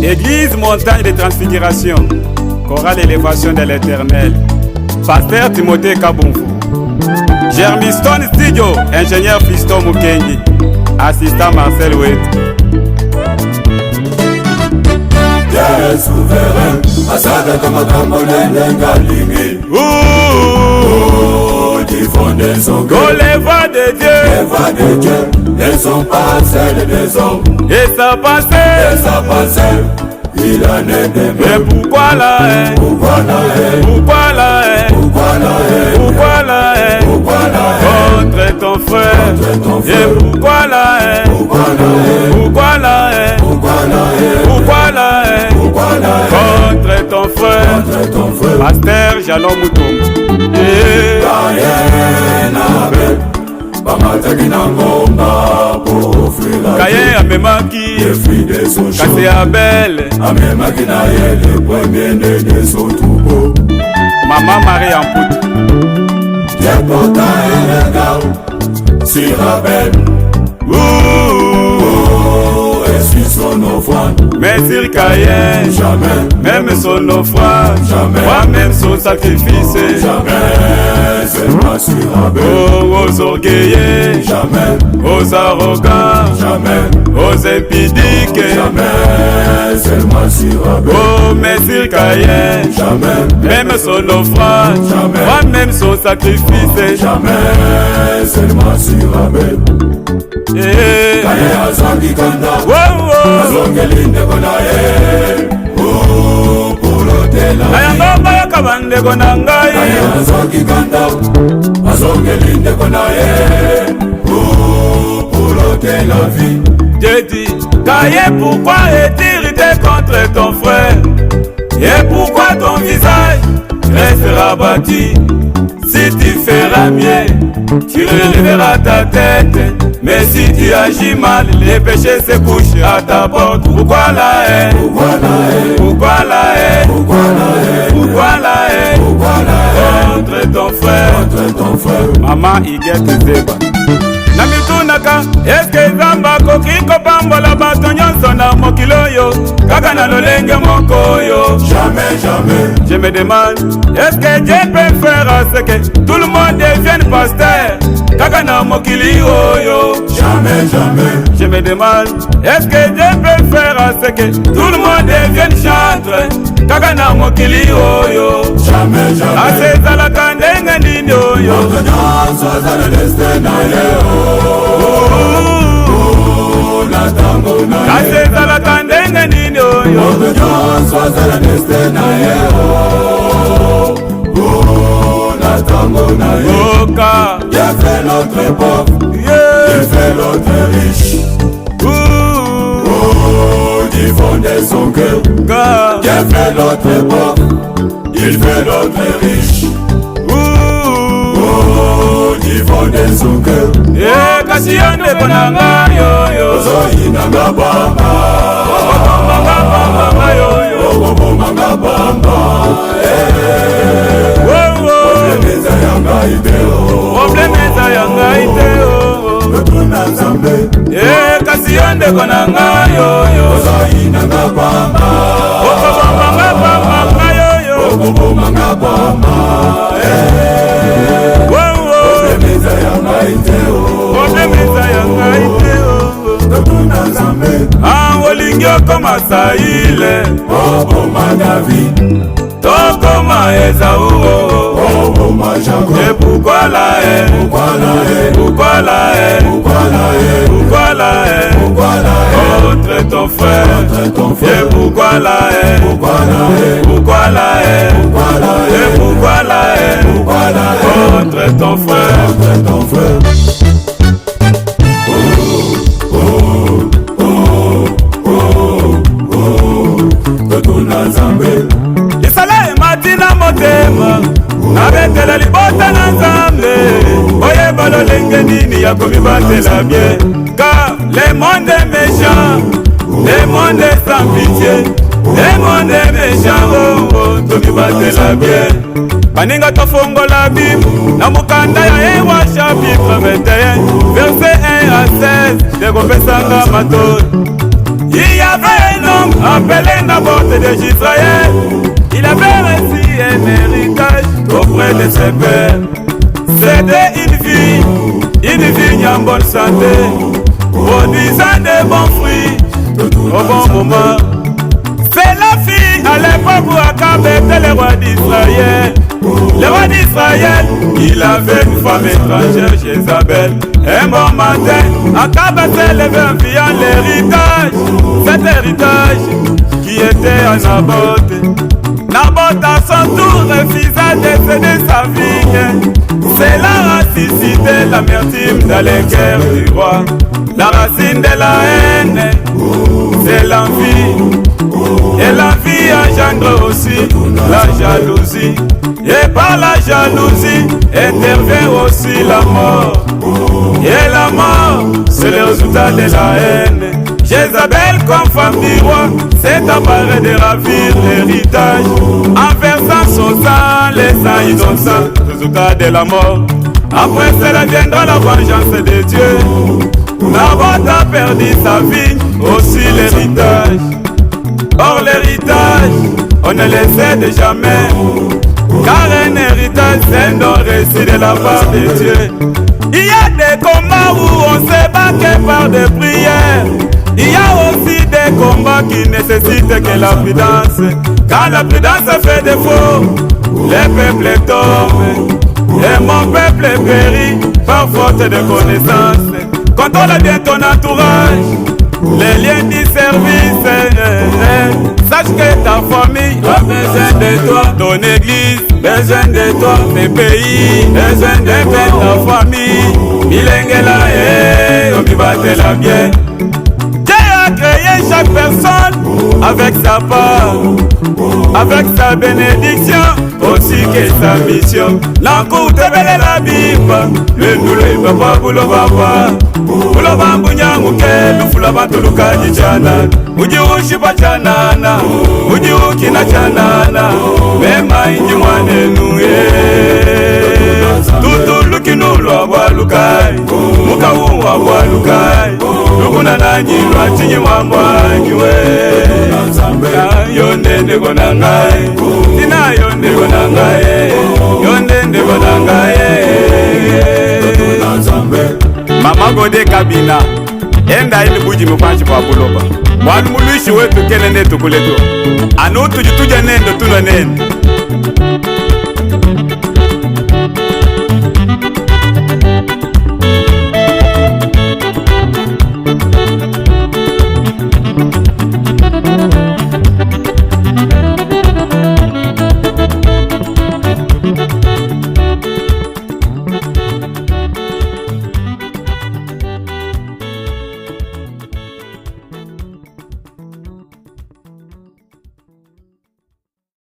Église Montagne de Transfiguration, chorale élévation de l'Éternel, Pasteur Timothée Kabongo, Germiston Studio, ingénieur Fiston Mukengi, assistant Marcel Ouet. Dieu souverain, asada kama kamolele ngalingi. Divon des hommes, les voix de Dieu, les voix de Dieu, ne sont pas celles des hommes. Et sa pensée, il en est des mais mêmes. pourquoi la haine? Pourquoi la haine? Pourquoi la haine? Pourquoi la haine? Pourquoi la haine? Pourquoi la haine? Contre ton frère. Contre ton frère. Et pourquoi la haine? Pourquoi la haine? Pourquoi la haine? Pourquoi la haine? Pourquoi la haine? Pourquoi la haine? Contre ton frère. Contre ton frère. Pasteur Jalon Moutoum. Kayen Abel, Bamataki na ngomba pour offrir la Kayen amemaki, les fruits de son champ. Kase Abel, Amemaki na ye le premier-né de son troupeau. Maman Marie Ampout. Dieu porta un regard sur Abel. Et sur son offrande, Mais sur Kayen, jamais, même son offrande, Jamais. moi-même son sacrifice. jamais, seulement sur Abel. Oh, aux orgueillés, Jamais, aux arrogants, jamais, aux impudiques. jamais, seulement sur Abel. Oh, mais sur Kayen, Jamais, même son offrande, Jamais. moi-même son sacrifice. jamais, seulement sur Abel. Eh, Kaye azangi kanda, oh, oh. azongeli ndeko na ye. Pour l'hôtel la vie. Ayango bayoka bandeko na ngai. Kaye azangi kanda, azongeli ndeko na ye. Pour l'hôtel la vie. Dieu dit, Kaye, pourquoi es-tu irrité contre ton frère? Et pourquoi ton visage restera battu? Si tu feras mieux, tu relèveras ta tête. Mais si tu agis mal, les péchés se couchent à ta porte. Pourquoi la haine? Pourquoi la haine? Pourquoi la haine? Pourquoi la haine? Pourquoi la haine? Pourquoi la haine? Contre ton frère. Contre ton frère. Maman Iguette Zeba. Na mitunaka, eske Nzambe akoki kopambola bato nyonso na mokili oyo kaka na lolenge moko oyo? Jamais, jamais. Je me demande, est-ce que Dieu peut faire à ce que tout le monde devienne pasteur kaka na mokili oyo? Jamais, jamais. Je me demande, est-ce que Dieu peut faire à ce que tout le monde devienne chanteur kaka na mokili oyo? Jamais, jamais. Asezalaka ndenge nini oyo? Notre nyonso azala destin na ye. Na tango na ye. Asezalaka ndenge nini oyo? Notre nyonso azala destin na ye. Na tango na ye. Oka, Dieu fait l'autre pauvre, il yeah. fait l'autre riche. Du fond de son cœur, Ka, Dieu fait l'autre pauvre, il fait l'autre riche. Du fond de son cœur, kasi yo ndeko na ngai yoyo. ozoyinanga bamba, Bamba yoyo. okobomanga bamba. Problème eza ya ngai te o, Problème eza ya ngai te o. totuna Nzambe. Kasi yo ndeko na ngai yoyo. Ozoyinanga bamba, Okobomanga bamba yoyo. okobomanga bamba. Problème eza ya ngai te o, Problème eza ya ngai te o. totuna Nzambe. Olingi okoma Saile, Oboma David, tokoma Esaú. oboma Jacob. Et pourquoi la haine? Pourquoi la haine? Pourquoi la haine? Pourquoi la haine? Pourquoi la haine? Pourquoi la haine? Contre ton frère. Contre ton frère. Et pourquoi la haine? Pourquoi la haine? Pourquoi la haine? Pourquoi la Et haine? pourquoi la haine? Pourquoi la haine? Contre ton frère. Contre ton frère. Totuna Nzambe. Isala ematina motema nabetela libota na Nzambe oyeba lolenge nini ya komibatela bien car le monde est méchant, le monde est sans pitié, le monde est méchant. Oh, tomibatela bien baninga tofongola Bible na mukanda ya Ewa chapitre 21 verset 1 à 16 dekopesanga matoi iya avait un homme appelé Naboth de Israël. Il avait reçu un héritage auprès de ses pères. C'était une vigne en bonne santé, produisant de bons fruits au bon moment. C'est la fille à l'époque où Akab était le roi d'Israël. Le roi d'Israël, il avait une femme étrangère, Jézabel. Un bon matin, Akab s'est levé en fuyant l'héritage. Cet héritage qui était à Naboth. Naboth à son tour refusa de céder sa vigne. Cela a suscité l'amertume dans les cœurs du roi. La racine de la haine, c'est l'envie. Et l'envie engendre aussi la jalousie. Et par la jalousie intervient aussi la mort. Et la mort, c'est le résultat de la haine. Jézabel, comme femme du roi, s'est emparée de ravir l'héritage. En versant son sang, les sang innocents, résultat de la mort. Après cela viendra la vengeance de Dieu. Naboth a perdu sa vie, aussi l'héritage. Or l'héritage, on ne le sait de jamais, car un héritage c'est un don reçu de la part de Dieu. Il y a des combats où on se bat que par des prières. Il y a aussi des combats qui nécessitent que la prudence. Quand la prudence fait défaut, les peuples tombent. Et mon peuple périt par faute de connaissance. Contrôle bien ton entourage, les liens du service. Sache que ta famille a besoin de toi, ton église besoin de toi, tes pays besoin de ta famille. Bilengela on y batela bien. Dieu a créé chaque personne avec sa part, avec sa bénédiction, aussi que sa mission. L'encoute belle la Bible, le nous papa bulo papa. Bulo bambu nyangu ke lufula bantu lukaji chana. Uji ushipa chanana, uji ukina chanana. Mema inji mwanenu tutu lukinulu walukai, muka uwa walukai. Lukuna nanyi lwachinyi mwambwanywe. Yonde ndego nangaye, tina yonde ndego nangaye, yonde ndego nangaye. Mama Gode Kabina, enda ili buji mkwanchi kwa buloba. Wanu muluishi wetu kene netu kuleto. Anu tujutuja nendo tuna nendo.